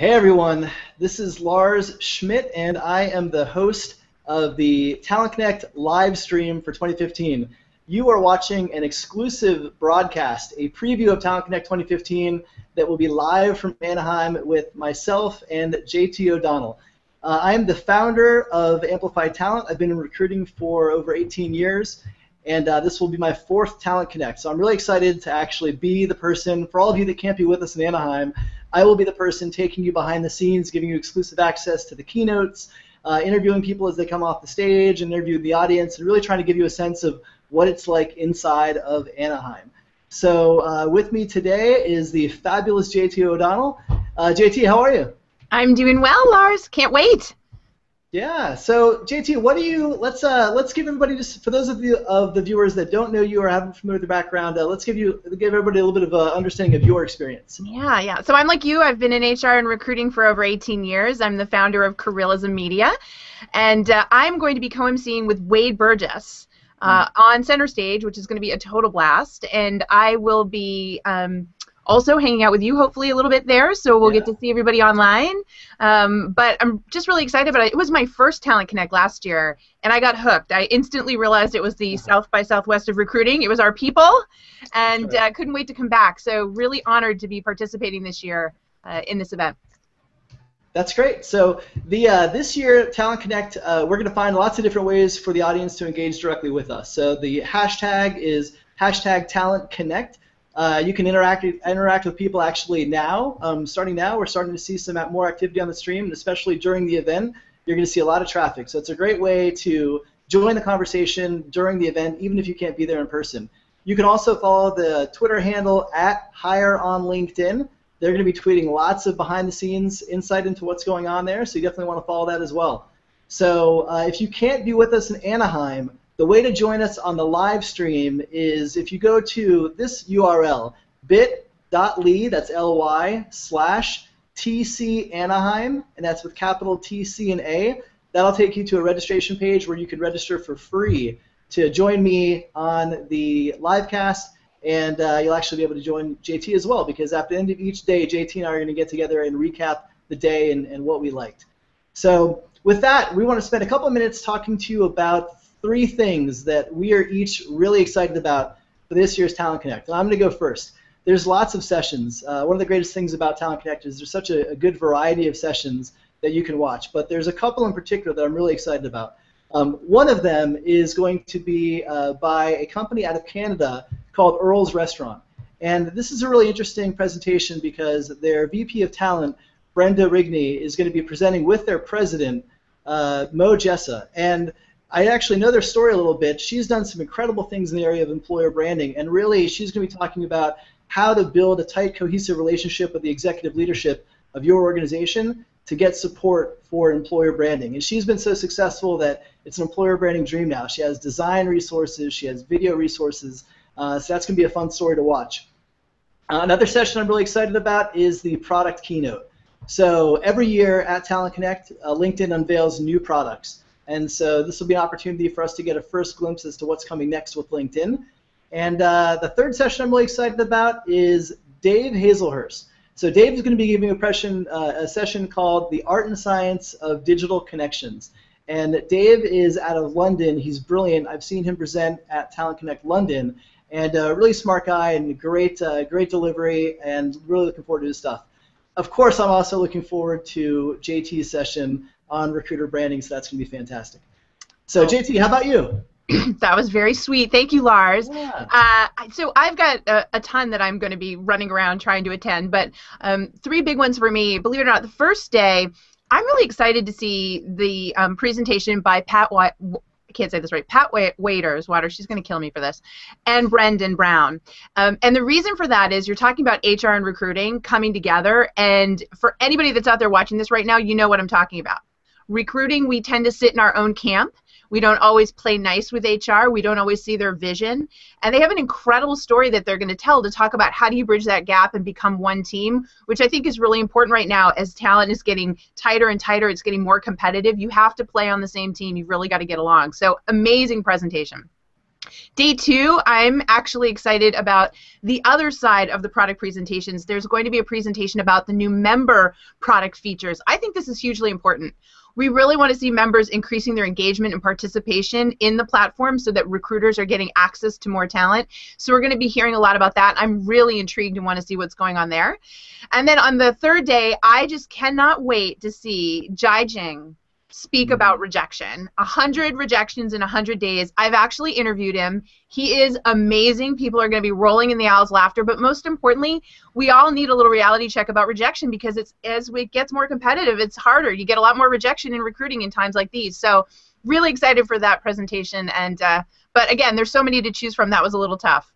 Hey everyone, this is Lars Schmidt, and I am the host of the Talent Connect live stream for 2015. You are watching an exclusive broadcast, a preview of Talent Connect 2015 that will be live from Anaheim with myself and JT O'Donnell. I am the founder of Amplified Talent. I've been in recruiting for over 18 years, and this will be my fourth Talent Connect. So I'm really excited to actually be the person, for all of you that can't be with us in Anaheim, I will be the person taking you behind the scenes, giving you exclusive access to the keynotes, interviewing people as they come off the stage, and interviewing the audience, and really trying to give you a sense of what it's like inside of Anaheim. So with me today is the fabulous JT O'Donnell. JT, how are you? I'm doing well, Lars. Can't wait. Yeah. So JT, what do you? Let's give everybody, just for those of the viewers that don't know you or haven't familiar with your background, let's give everybody a little bit of an understanding of your experience. Yeah. So I'm like you. I've been in HR and recruiting for over 18 years. I'm the founder of Carillism Media, and I'm going to be co-emceeing with Wade Burgess on Center Stage, which is going to be a total blast. And I will be also hanging out with you, hopefully, a little bit there, so we'll get to see everybody online. But I'm just really excited about it. It was my first Talent Connect last year, and I got hooked. I instantly realized it was the South by Southwest of recruiting. It was our people, and couldn't wait to come back. So really honored to be participating this year in this event. That's great. So this year, Talent Connect, we're going to find lots of different ways for the audience to engage directly with us. So the hashtag is #TalentConnect. You can interact with people actually now. Starting now, we're starting to see some more activity on the stream, and especially during the event, you're going to see a lot of traffic. So it's a great way to join the conversation during the event, even if you can't be there in person. You can also follow the Twitter handle @HireOnLinkedIn. They're going to be tweeting lots of behind-the-scenes insight into what's going on there, so you definitely want to follow that as well. So if you can't be with us in Anaheim, the way to join us on the live stream is if you go to this URL, bit.ly, that's L-Y, /TC Anaheim, and that's with capital T-C and A. That'll take you to a registration page where you can register for free to join me on the live cast, and you'll actually be able to join JT as well, because at the end of each day, JT and I are going to get together and recap the day and what we liked. So with that, we want to spend a couple of minutes talking to you about 3 things that we are each really excited about for this year's Talent Connect. And I'm going to go first. There's lots of sessions. One of the greatest things about Talent Connect is there's such a good variety of sessions that you can watch. But there's a couple in particular that I'm really excited about. One of them is going to be by a company out of Canada called Earl's Restaurant. And this is a really interesting presentation because their VP of Talent, Brenda Rigney, is going to be presenting with their president, Mo Jessa. And I actually know their story a little bit. She's done some incredible things in the area of employer branding, and really she's going to be talking about how to build a tight, cohesive relationship with the executive leadership of your organization to get support for employer branding. And she's been so successful that it's an employer branding dream now. She has design resources, she has video resources, so that's going to be a fun story to watch. Another session I'm really excited about is the product keynote. So every year at Talent Connect, LinkedIn unveils new products. And so this will be an opportunity for us to get a first glimpse as to what's coming next with LinkedIn. And the third session I'm really excited about is Dave Hazelhurst. So Dave is going to be giving a session called The Art and Science of Digital Connections. And Dave is out of London. He's brilliant. I've seen him present at Talent Connect London. And a really smart guy and great delivery, and really looking forward to his stuff. Of course, I'm also looking forward to JT's session on recruiter branding, so that's going to be fantastic. So JT, how about you? That was very sweet. Thank you, Lars. Yeah. So I've got a ton that I'm going to be running around trying to attend, but 3 big ones for me. Believe it or not, the first day, I'm really excited to see the presentation by Pat Waiters, she's going to kill me for this, and Brendan Brown. And the reason for that is you're talking about HR and recruiting coming together, and for anybody that's out there watching this right now, you know what I'm talking about. Recruiting, we tend to sit in our own camp. We don't always play nice with HR. We don't always see their vision. And they have an incredible story that they're going to tell to talk about how do you bridge that gap and become one team, which I think is really important right now as talent is getting tighter and tighter. It's getting more competitive. You have to play on the same team. You've really got to get along. So amazing presentation. Day 2, I'm actually excited about the other side of the product presentations. There's going to be a presentation about the new member product features. I think this is hugely important. We really want to see members increasing their engagement and participation in the platform so that recruiters are getting access to more talent. So we're going to be hearing a lot about that. I'm really intrigued and want to see what's going on there. And then on the third day, I just cannot wait to see Jai Jing speak about rejection. 100 rejections in 100 days. I've actually interviewed him. He is amazing. People are going to be rolling in the aisles laughter, but most importantly, we all need a little reality check about rejection because as it gets more competitive, it's harder. You get a lot more rejection in recruiting in times like these. So really excited for that presentation. And but again, there's so many to choose from. That was a little tough.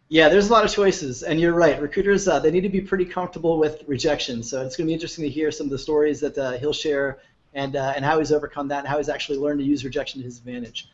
Yeah, there's a lot of choices, and you're right. Recruiters, they need to be pretty comfortable with rejection. So it's going to be interesting to hear some of the stories that he'll share and how he's overcome that and how he's actually learned to use rejection to his advantage.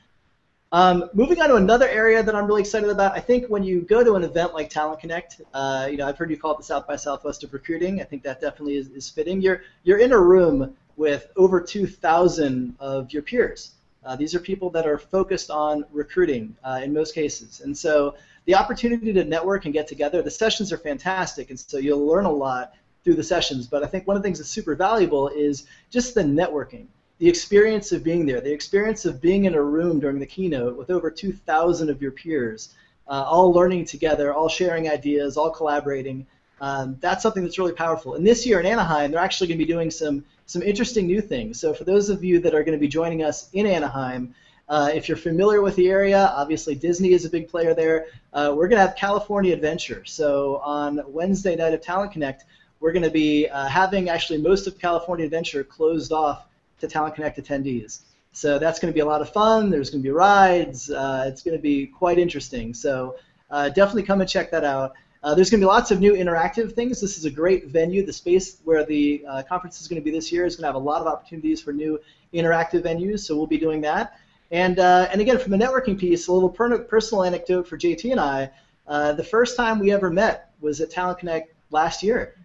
Moving on to another area that I'm really excited about, I think when you go to an event like Talent Connect, I've heard you call it the South by Southwest of recruiting. I think that definitely is fitting. You're in a room with over 2,000 of your peers. These are people that are focused on recruiting in most cases. And so the opportunity to network and get together, the sessions are fantastic, and so you'll learn a lot through the sessions, but I think one of the things that's super valuable is just the networking, the experience of being there, the experience of being in a room during the keynote with over 2,000 of your peers, all learning together, all sharing ideas, all collaborating. That's something that's really powerful. And this year in Anaheim, they're actually going to be doing some interesting new things. So for those of you that are going to be joining us in Anaheim, if you're familiar with the area, obviously Disney is a big player there. We're going to have California Adventure. So on Wednesday night of Talent Connect, we're going to be having actually most of California Adventure closed off to Talent Connect attendees. So that's going to be a lot of fun. There's going to be rides. It's going to be quite interesting. So definitely come and check that out. There's going to be lots of new interactive things. This is a great venue. The space where the conference is going to be this year is going to have a lot of opportunities for new interactive venues, so we'll be doing that. And again, from the networking piece, a little personal anecdote for JT and I. The first time we ever met was at Talent Connect last year.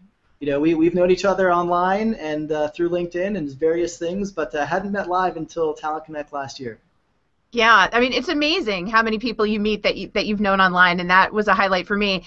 We've known each other online and through LinkedIn and various things, but hadn't met live until Talent Connect last year. Yeah, I mean, it's amazing how many people you meet that you've known online, and that was a highlight for me.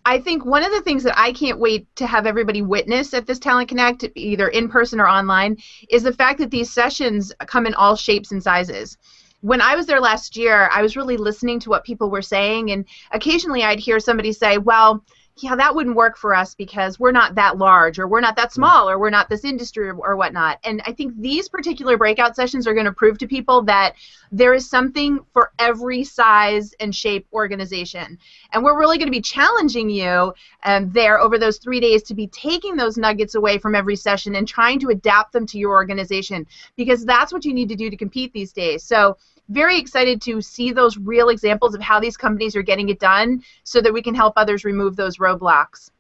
I think one of the things that I can't wait to have everybody witness at this Talent Connect, either in person or online, is the fact that these sessions come in all shapes and sizes. When I was there last year, I was really listening to what people were saying, and occasionally I'd hear somebody say, well, yeah, that wouldn't work for us because we're not that large, or we're not that small, or we're not this industry, or whatnot. And I think these particular breakout sessions are going to prove to people that there is something for every size and shape organization. And we're really going to be challenging you there over those 3 days to be taking those nuggets away from every session and trying to adapt them to your organization, because that's what you need to do to compete these days. So very excited to see those real examples of how these companies are getting it done so that we can help others remove those roadblocks.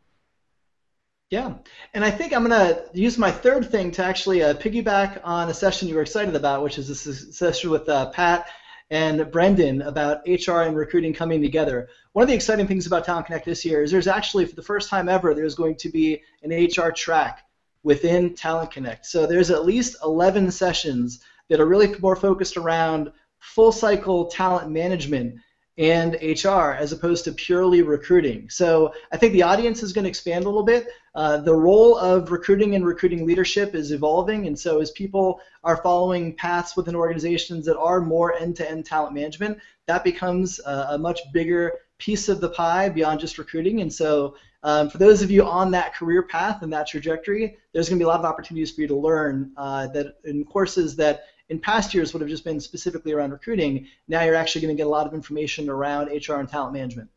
Yeah, and I think I'm going to use my third thing to actually piggyback on a session you were excited about, which is this session with Pat and Brendan about HR and recruiting coming together. One of the exciting things about Talent Connect this year is there's actually, for the first time ever, there's going to be an HR track within Talent Connect. So there's at least 11 sessions that are really more focused around full cycle talent management and HR as opposed to purely recruiting. So I think the audience is going to expand a little bit. The role of recruiting and recruiting leadership is evolving, and so as people are following paths within organizations that are more end-to-end talent management, that becomes a much bigger piece of the pie beyond just recruiting. And so for those of you on that career path and that trajectory, there's going to be a lot of opportunities for you to learn that in courses that in past years would have just been specifically around recruiting. Now you're actually going to get a lot of information around HR and talent management.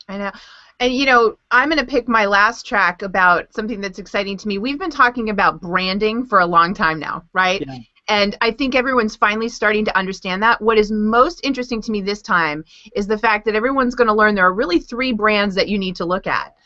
I know. And, I'm going to pick my last track about something that's exciting to me. We've been talking about branding for a long time now, right? Yeah. And I think everyone's finally starting to understand that. What is most interesting to me this time is the fact that everyone's going to learn there are really 3 brands that you need to look at.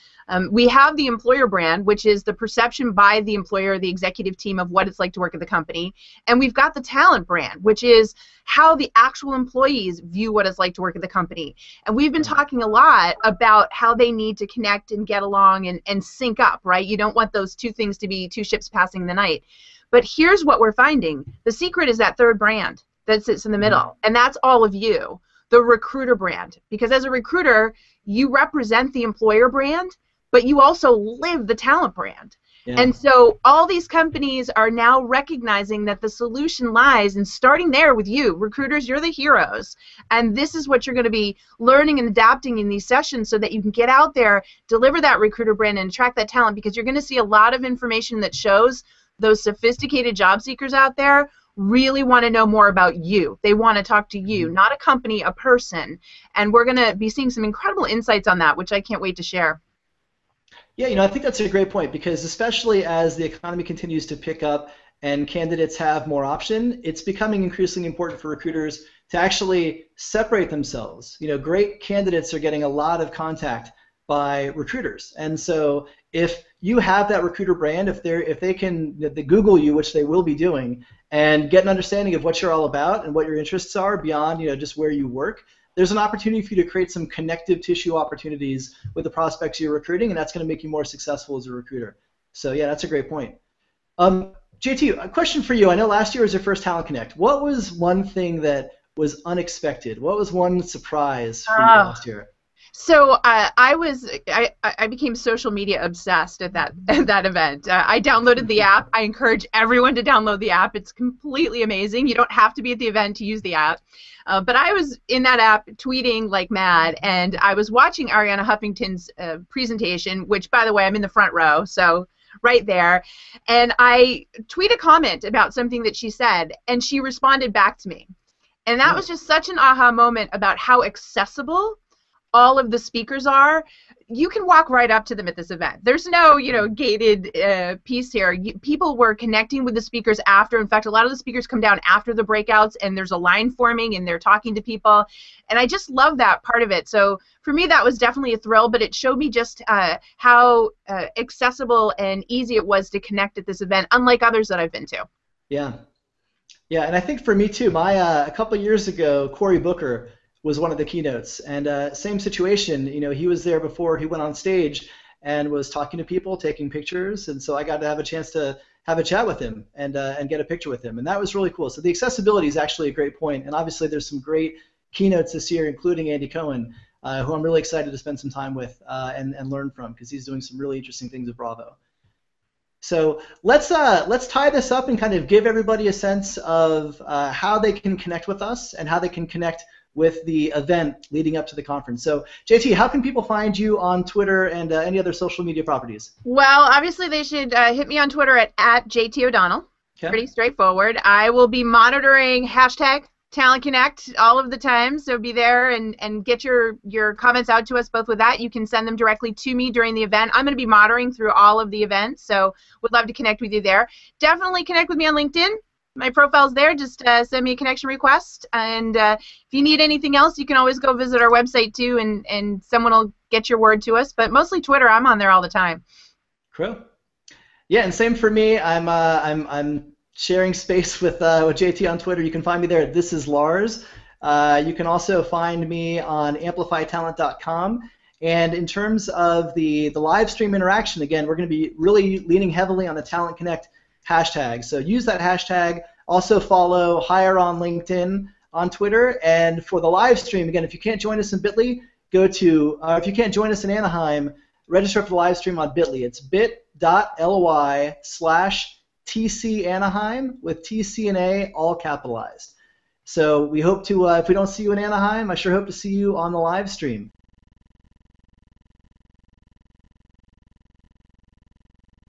We have the employer brand, which is the perception by the employer, the executive team, of what it's like to work at the company. And we've got the talent brand, which is how the actual employees view what it's like to work at the company. And we've been talking a lot about how they need to connect and get along and sync up, right? You don't want those 2 things to be 2 ships passing in the night. But here's what we're finding. The secret is that 3rd brand that sits in the middle, and that's all of you. the recruiter brand. Because as a recruiter, you represent the employer brand, but you also live the talent brand. Yeah. And so all these companies are now recognizing that the solution lies in starting there with you. Recruiters, you're the heroes. And this is what you're going to be learning and adapting in these sessions so that you can get out there, deliver that recruiter brand, and attract that talent, because you're going to see a lot of information that shows those sophisticated job seekers out there really want to know more about you. They want to talk to you, not a company, a person. And we're going to be seeing some incredible insights on that, which I can't wait to share. Yeah, I think that's a great point, because especially as the economy continues to pick up and candidates have more option, it's becoming increasingly important for recruiters to actually separate themselves. Great candidates are getting a lot of contact by recruiters, and so if you have that recruiter brand, if they can Google you, which they will be doing, and get an understanding of what you're all about and what your interests are beyond just where you work, there's an opportunity for you to create some connective tissue opportunities with the prospects you're recruiting, and that's going to make you more successful as a recruiter. So yeah, that's a great point. JT, a question for you. I know last year was your first Talent Connect. What was one thing that was unexpected? What was one surprise for you last year? So I became social media obsessed at that event. I downloaded the app. I encourage everyone to download the app. It's completely amazing. You don't have to be at the event to use the app. But I was in that app tweeting like mad, and I was watching Arianna Huffington's presentation, which, by the way, I'm in the front row, so right there. And I tweet a comment about something that she said, and she responded back to me. And that was just such an aha moment about how accessible all of the speakers are. You can walk right up to them at this event. There's no, gated piece here. People were connecting with the speakers after. In fact, a lot of the speakers come down after the breakouts, and there's a line forming, and they're talking to people. And I just love that part of it. So for me, that was definitely a thrill, but it showed me just how accessible and easy it was to connect at this event, unlike others that I've been to. Yeah. Yeah, and I think for me too, a couple of years ago, Cory Booker was one of the keynotes, and same situation. He was there before he went on stage and was talking to people, taking pictures, and so I got to have a chance to have a chat with him and get a picture with him, and that was really cool. So the accessibility is actually a great point, and obviously there's some great keynotes this year, including Andy Cohen, who I'm really excited to spend some time with and learn from, because he's doing some really interesting things at Bravo. So let's tie this up and kind of give everybody a sense of how they can connect with us and how they can connect with the event leading up to the conference. So JT, how can people find you on Twitter and any other social media properties? Well, obviously they should hit me on Twitter at JT O'Donnell. Okay. Pretty straightforward. I will be monitoring #TalentConnect all of the time, so be there and get your comments out to us both with that. You can send them directly to me during the event. I'm going to be monitoring through all of the events, so would love to connect with you there. Definitely connect with me on LinkedIn. My profile's there. Just send me a connection request, and if you need anything else, you can always go visit our website too, and someone will get your word to us. But mostly Twitter. I'm on there all the time. Cool. Yeah, and same for me. I'm sharing space with JT on Twitter. You can find me there. This is Lars. You can also find me on amplifytalent.com. And in terms of the live stream interaction, again, we're going to be really leaning heavily on the Talent Connect hashtag. So use that hashtag. Also follow Hire on LinkedIn on Twitter. And for the live stream, again, if you can't join us in Bitly, go to, if you can't join us in Anaheim, register for the live stream on Bitly. It's bit.ly/TC Anaheim with TC and A all capitalized. So we hope to, if we don't see you in Anaheim, I sure hope to see you on the live stream.